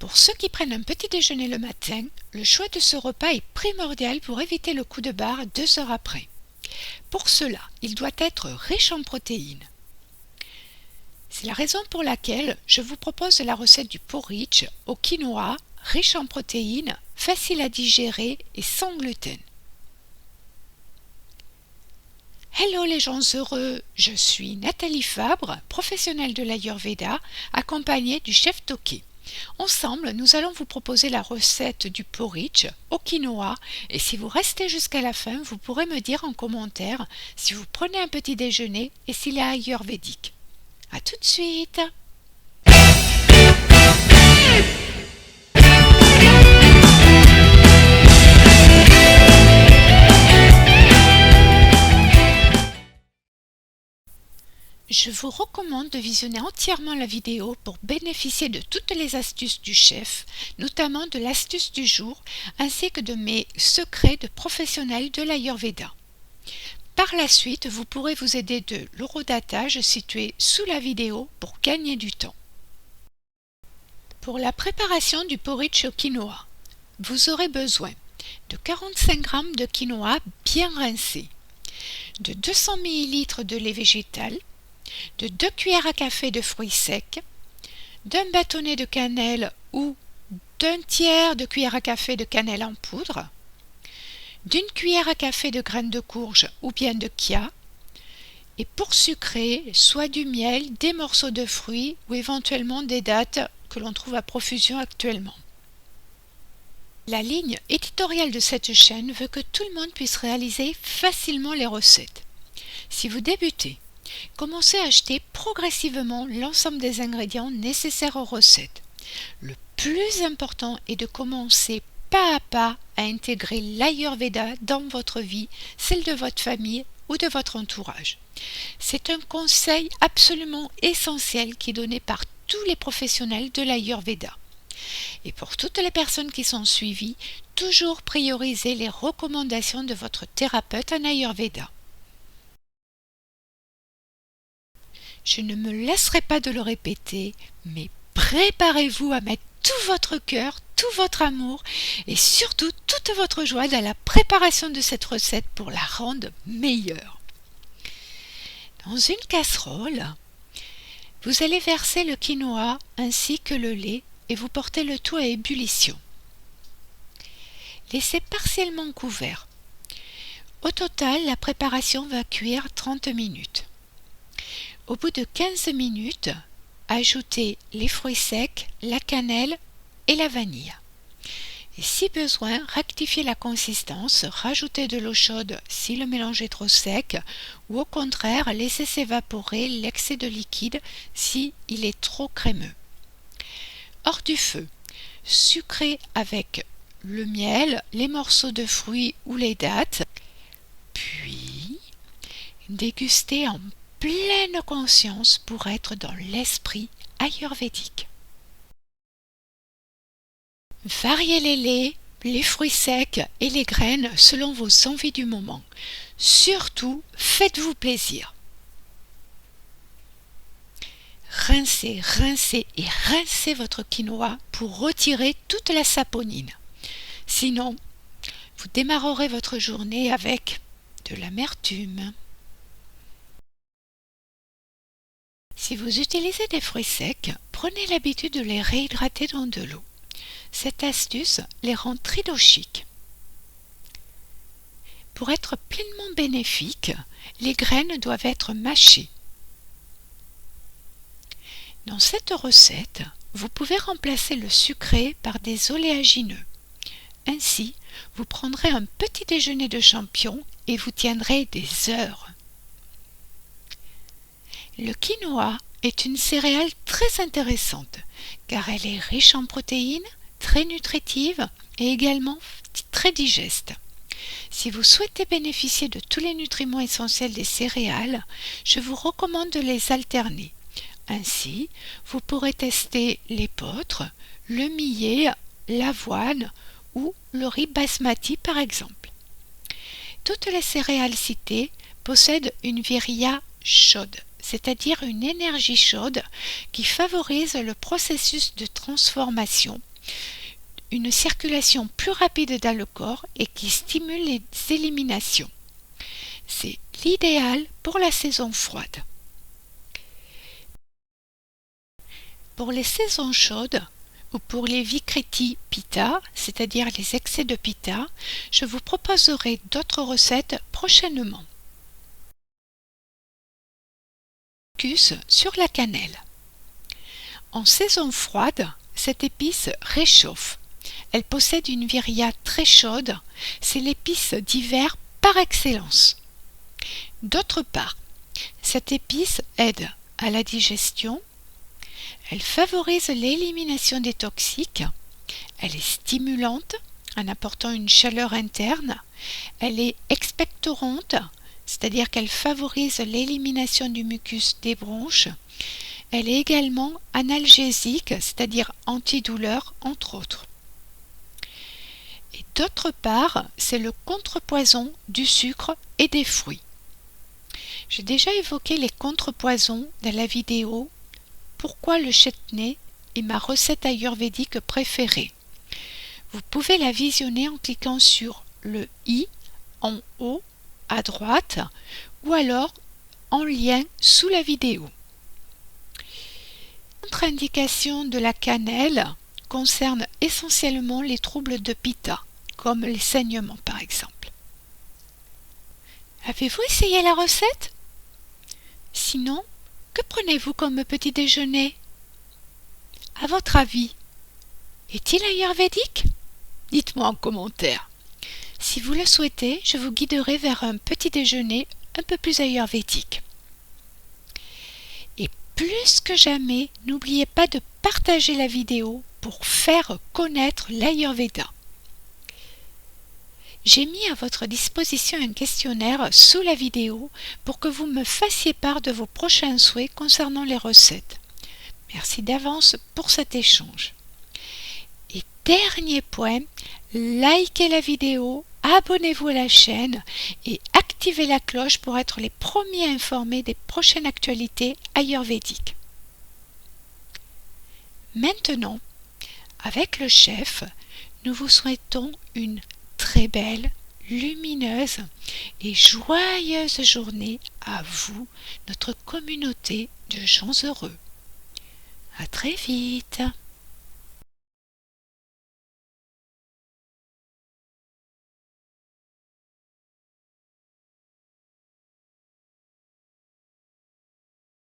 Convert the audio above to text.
Pour ceux qui prennent un petit déjeuner le matin, le choix de ce repas est primordial pour éviter le coup de barre 2 heures après. Pour cela, il doit être riche en protéines. C'est la raison pour laquelle je vous propose la recette du porridge au quinoa, riche en protéines, facile à digérer et sans gluten. Hello les gens heureux, je suis Nathalie Fabre, professionnelle de l'Ayurveda, accompagnée du chef Toki. Ensemble, nous allons vous proposer la recette du porridge au quinoa et si vous restez jusqu'à la fin, vous pourrez me dire en commentaire si vous prenez un petit déjeuner et s'il est ayurvédique. À tout de suite! Je vous recommande de visionner entièrement la vidéo pour bénéficier de toutes les astuces du chef, notamment de l'astuce du jour, ainsi que de mes secrets de professionnel de l'Ayurveda. Par la suite, vous pourrez vous aider de l'horodatage situé sous la vidéo pour gagner du temps. Pour la préparation du porridge au quinoa, vous aurez besoin de 45 g de quinoa bien rincé, de 200 ml de lait végétal, de 2 cuillères à café de fruits secs, d'un bâtonnet de cannelle ou d'un tiers de cuillère à café de cannelle en poudre, d'une cuillère à café de graines de courge ou bien de chia, et pour sucrer, soit du miel, des morceaux de fruits ou éventuellement des dattes que l'on trouve à profusion actuellement. La ligne éditoriale de cette chaîne veut que tout le monde puisse réaliser facilement les recettes. Si vous débutez, commencez à acheter progressivement l'ensemble des ingrédients nécessaires aux recettes. Le plus important est de commencer pas à pas à intégrer l'Ayurveda dans votre vie, celle de votre famille ou de votre entourage. C'est un conseil absolument essentiel qui est donné par tous les professionnels de l'Ayurveda. Et pour toutes les personnes qui sont suivies, toujours prioriser les recommandations de votre thérapeute en Ayurveda. Je ne me lasserai pas de le répéter, mais préparez-vous à mettre tout votre cœur, tout votre amour et surtout toute votre joie dans la préparation de cette recette pour la rendre meilleure. Dans une casserole, vous allez verser le quinoa ainsi que le lait et vous portez le tout à ébullition. Laissez partiellement couvert. Au total, la préparation va cuire 30 minutes. Au bout de 15 minutes, ajoutez les fruits secs, la cannelle et la vanille. Et si besoin, rectifiez la consistance, rajoutez de l'eau chaude si le mélange est trop sec ou au contraire, laissez s'évaporer l'excès de liquide si il est trop crémeux. Hors du feu, sucrez avec le miel, les morceaux de fruits ou les dattes, puis dégustez en pleine conscience pour être dans l'esprit ayurvédique. Variez les laits, les fruits secs et les graines selon vos envies du moment. Surtout, faites-vous plaisir. Rincez, rincez et rincez votre quinoa pour retirer toute la saponine. Sinon, vous démarrerez votre journée avec de l'amertume. Si vous utilisez des fruits secs, prenez l'habitude de les réhydrater dans de l'eau. Cette astuce les rend tridochiques. Pour être pleinement bénéfiques, les graines doivent être mâchées. Dans cette recette, vous pouvez remplacer le sucré par des oléagineux. Ainsi, vous prendrez un petit déjeuner de champion et vous tiendrez des heures. Le quinoa est une céréale très intéressante car elle est riche en protéines, très nutritive et également très digeste. Si vous souhaitez bénéficier de tous les nutriments essentiels des céréales, je vous recommande de les alterner. Ainsi, vous pourrez tester l'épeautre, le millet, l'avoine ou le riz basmati par exemple. Toutes les céréales citées possèdent une virya chaude, c'est-à-dire une énergie chaude qui favorise le processus de transformation une circulation plus rapide dans le corps et qui stimule les éliminations. C'est l'idéal pour la saison froide. Pour les saisons chaudes ou pour les vikriti pitta, c'est-à-dire les excès de pitta, je vous proposerai d'autres recettes prochainement. Focus sur la cannelle. En saison froide, cette épice réchauffe. Elle possède une viriat très chaude, c'est l'épice d'hiver par excellence. D'autre part, cette épice aide à la digestion, elle favorise l'élimination des toxiques, elle est stimulante en apportant une chaleur interne, elle est expectorante, c'est-à-dire qu'elle favorise l'élimination du mucus des bronches, elle est également analgésique, c'est-à-dire antidouleur entre autres. Et d'autre part, c'est le contrepoison du sucre et des fruits. J'ai déjà évoqué les contrepoisons dans la vidéo Pourquoi le chutney est ma recette ayurvédique préférée. Vous pouvez la visionner en cliquant sur le i en haut à droite ou alors en lien sous la vidéo. Contre-indication de la cannelle concerne essentiellement les troubles de pitta, comme les saignements par exemple. Avez-vous essayé la recette? Sinon, que prenez-vous comme petit déjeuner? À votre avis, est-il ayurvédique? Dites-moi en commentaire. Si vous le souhaitez, je vous guiderai vers un petit déjeuner un peu plus ayurvédique. Et plus que jamais, n'oubliez pas de partager la vidéo pour faire connaître l'Ayurveda. J'ai mis à votre disposition un questionnaire sous la vidéo pour que vous me fassiez part de vos prochains souhaits concernant les recettes. Merci d'avance pour cet échange. Et dernier point, likez la vidéo, abonnez-vous à la chaîne et activez la cloche pour être les premiers informés des prochaines actualités ayurvédiques. Maintenant, avec le chef, nous vous souhaitons une très belle, lumineuse et joyeuse journée à vous, notre communauté de gens heureux. À très vite.